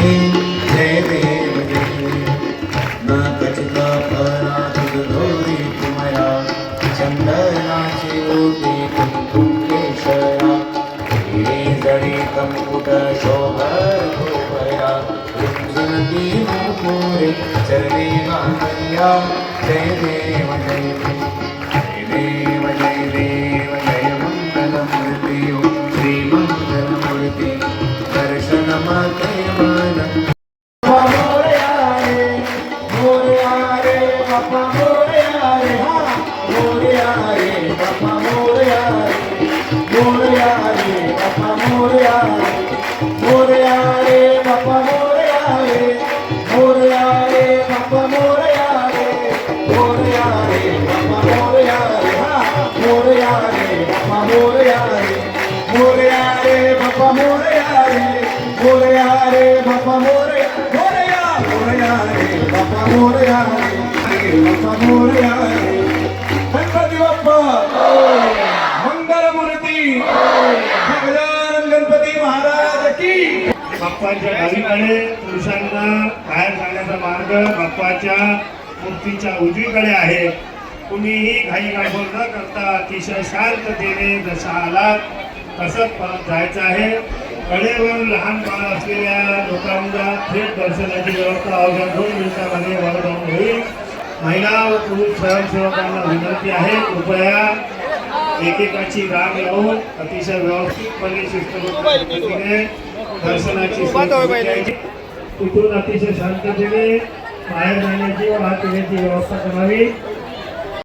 गणपती जय देव जय न कचित अपराध दोरी तुम्हारा चंदनाची ओटी कुंकुमेश्वरा हिरे जडी कंकुट शोभया कुंजनती मुकुरे चरणे गांगया जय देव जय देव जय देव जय मंगलमूर्ति श्री मंगलमूर्ति दर्शन माते मन मोरया रे बापा मोरया रे मोरया रे बापा मोरया रे बापा मोरया मोरया रे बापा मोरया रे मोरया रे बापा मोरया रे मोरया रे बापा मोरया रे मोरया रे बापा मोरया रे मोरया रे बापा मोरया रे मोरया रे बापा मोरया मोरया मोरया रे बापा मोरया रे बापा मोरया रे गणपती बाप्पा मंगलमूर्ती गजानन गणपती महाराज की बाप्पाच्या डावीकडे पुरुषांना बाहेर जाण्याचा मार्ग बाप्पाच्या मूर्तीच्या उजवीकडे आहे. कुणीही घाई गडबड न करता अतिशय शांततेने जसा आला तसंच परत जायचं आहे. कडेवर लहान बाळ असलेल्या लोकांना थेट दर्शनाची व्यवस्था अवघ्या 2 मिनिटांमध्ये वरदान होईल. महिला व पुरुष स्वयंसेवकांना विनंती आहे, कृपया एकेकाची रांग लावून अतिशय व्यवस्थितपणे शिस्तबद्ध पद्धतीने दर्शनाची तिथून अतिशय शांततेने बाहेर जाण्याची व हात येण्याची व्यवस्था करावी.